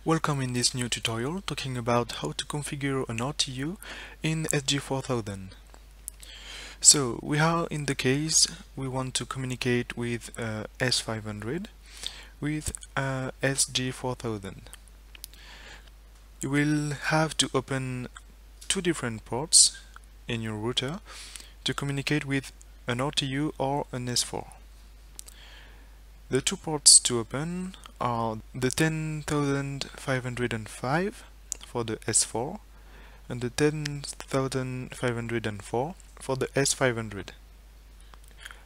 Welcome in this new tutorial talking about how to configure an RTU in SG4000. So we are in the case we want to communicate with S500 with SG4000. You will have to open two different ports in your router to communicate with an RTU or an S4. The two ports to open are the 10,505 for the S4 and the 10,504 for the S500.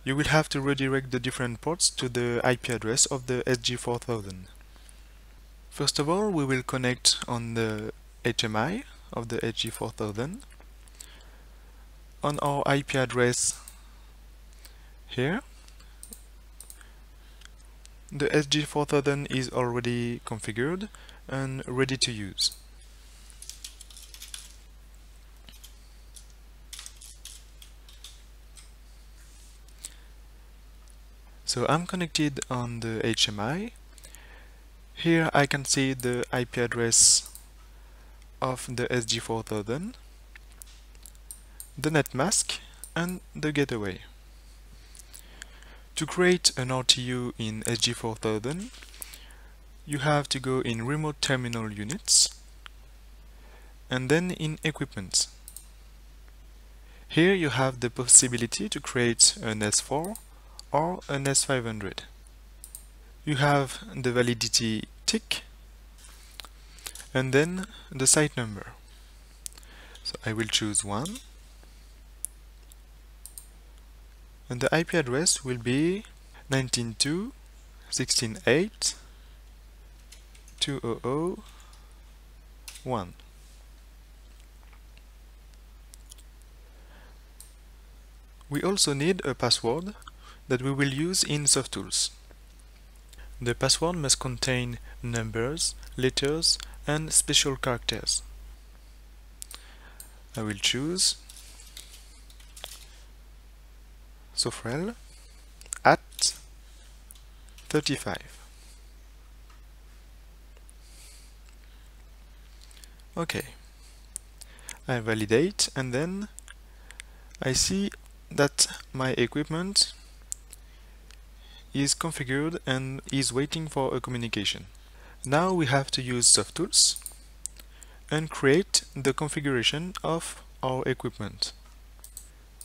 You will have to redirect the different ports to the IP address of the SG4000. First of all, we will connect on the HMI of the SG4000 on our IP address here. The SG4000 is already configured and ready to use. So I'm connected on the HMI. Here I can see the IP address of the SG4000, the net mask and the gateway. To create an RTU in SG4000, you have to go in Remote Terminal Units and then in Equipment. Here you have the possibility to create an S4 or an S500. You have the validity tick and then the site number. So I will choose 1. And the IP address will be 19.2.16.8.2.0.0.1. We also need a password that we will use in SoftTools. The password must contain numbers, letters, and special characters. I will choose Sofrel at 35. Okay. I validate and then I see that my equipment is configured and is waiting for a communication. Now we have to use SoftTools and create the configuration of our equipment.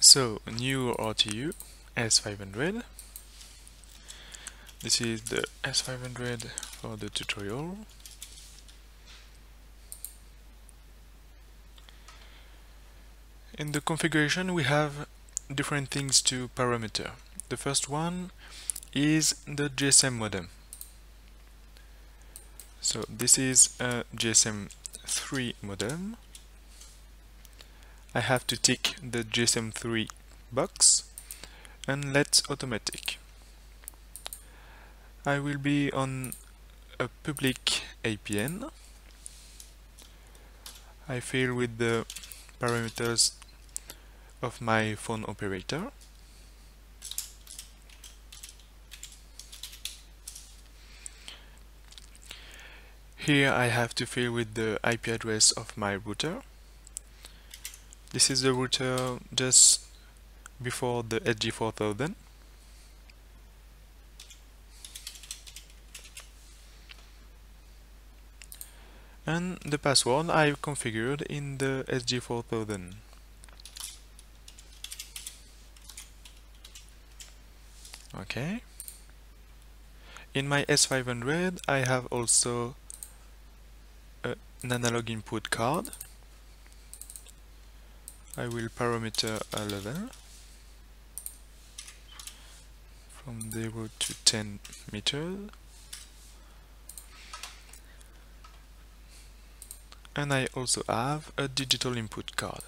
So, new RTU S500. This is the S500 for the tutorial. In the configuration we have different things to parameter. The first one is the GSM modem. So this is a GSM 3 modem. I have to tick the GSM 3 box and let automatic. I will be on a public APN. I fill with the parameters of my phone operator. Here I have to fill with the IP address of my router. This is the router just before the SG4000. And the password I've configured in the SG4000. Okay. In my S500 I have also an analog input card. I will parameter a level from 0 to 10 meters. And I also have a digital input card.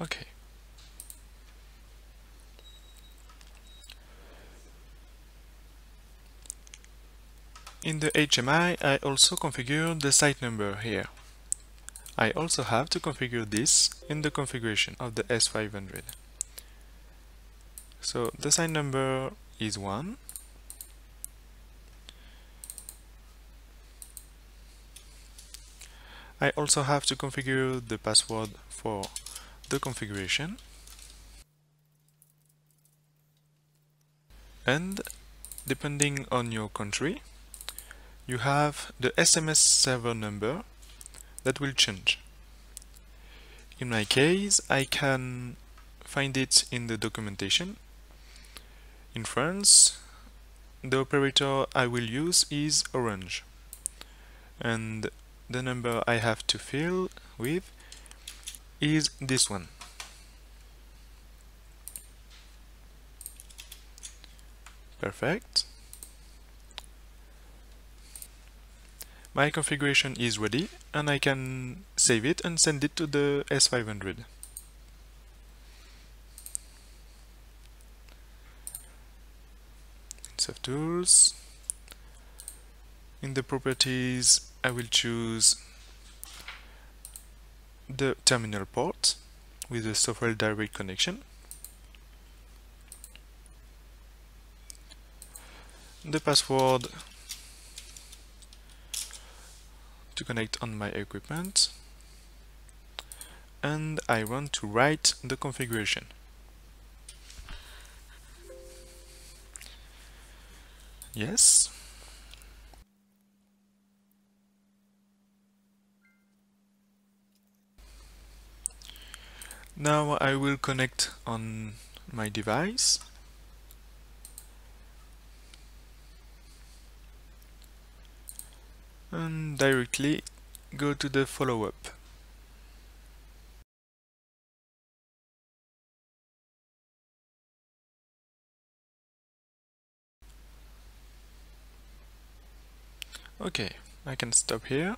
Okay. In the HMI, I also configure the site number here. I also have to configure this in the configuration of the S500. So the sign number is 1. I also have to configure the password for the configuration. And depending on your country, you have the SMS server number that will change. In my case, I can find it in the documentation. In France, the operator I will use is Orange, and the number I have to fill with is this one. Perfect. My configuration is ready, and I can save it and send it to the S500. Save tools. In the properties, I will choose the terminal port with the Sofrel direct connection. The password to connect on my equipment, and I want to write the configuration. Yes. Now I will connect on my device. And directly go to the follow-up. Okay, I can stop here.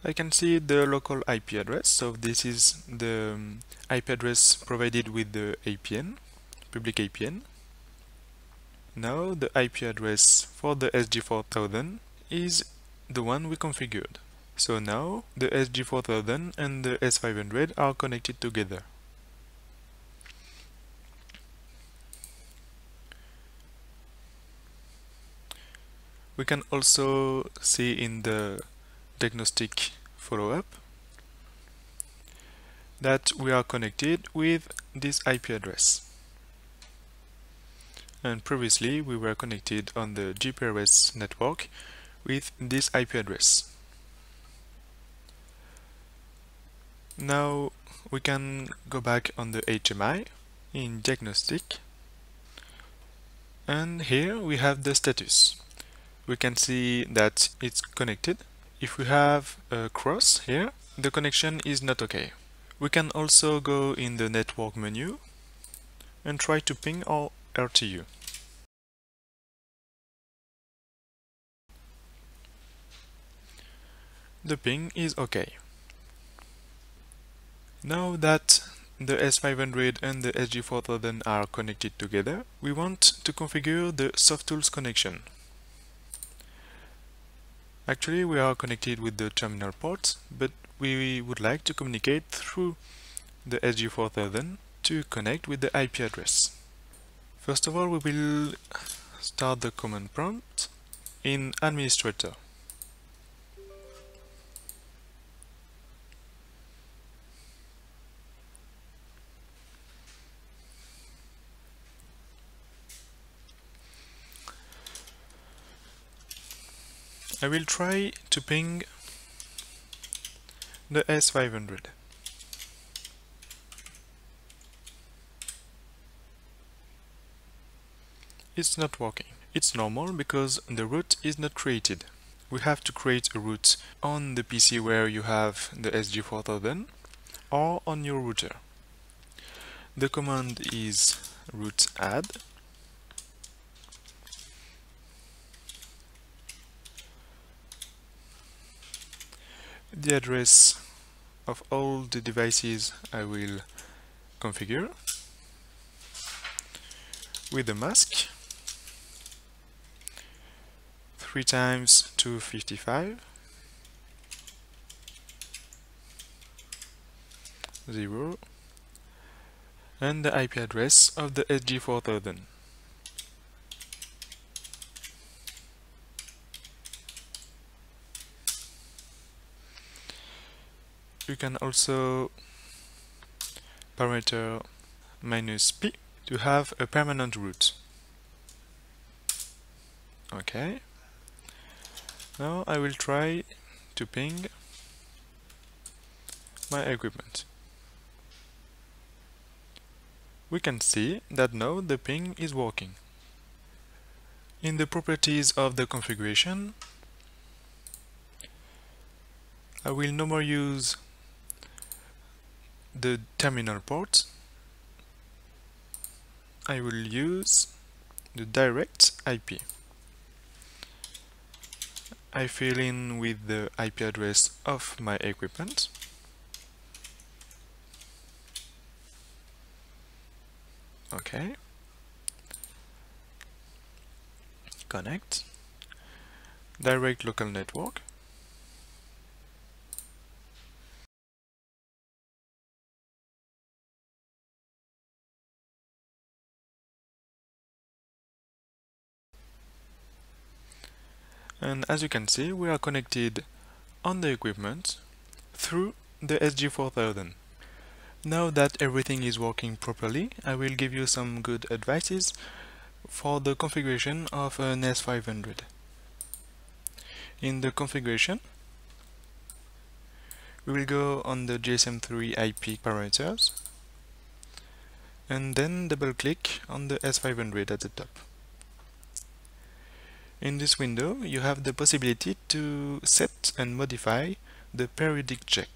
I can see the local IP address, so this is the IP address provided with the APN, public APN. Now the IP address for the SG4000 is the one we configured. So now the SG4000 and the S500 are connected together. We can also see in the diagnostic follow-up that we are connected with this IP address. And previously we were connected on the GPRS network with this IP address. Now we can go back on the HMI in diagnostic, and here we have the status. We can see that it's connected. If we have a cross here, the connection is not okay. We can also go in the network menu and try to ping our RTU. The ping is okay. Now that the S500 and the SG4000 are connected together, we want to configure the SoftTools connection. Actually, we are connected with the terminal port, but we would like to communicate through the SG4000 to connect with the IP address. First of all, we will start the command prompt in administrator. I will try to ping the S500. It's not working. It's normal because the route is not created. We have to create a route on the PC where you have the SG4000 or on your router. The command is route add. The address of all the devices I will configure with a mask 3 times 255. 0 and the IP address of the SG4000. You can also parameter -p to have a permanent route. Okay. Now I will try to ping my equipment. We can see that now the ping is working. In the properties of the configuration, I will no more use the terminal port. I will use the direct IP. I fill in with the IP address of my equipment. Okay. Connect. Direct local network. And as you can see, we are connected on the equipment through the SG4000. Now that everything is working properly, I will give you some good advices for the configuration of an S500. In the configuration, we will go on the GSM3 IP parameters and then double click on the S500 at the top. In this window, you have the possibility to set and modify the periodic check.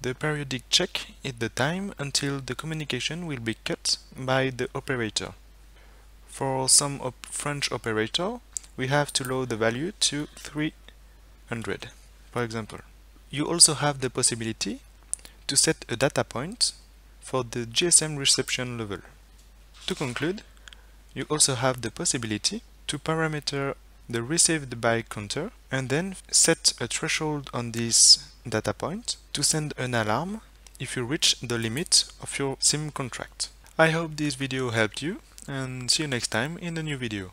The periodic check is the time until the communication will be cut by the operator. For some French operator, we have to load the value to 300, for example. You also have the possibility to set a data point for the GSM reception level. To conclude, you also have the possibility to parameter the received byte counter and then set a threshold on this data point to send an alarm if you reach the limit of your SIM contract. I hope this video helped you, and see you next time in a new video.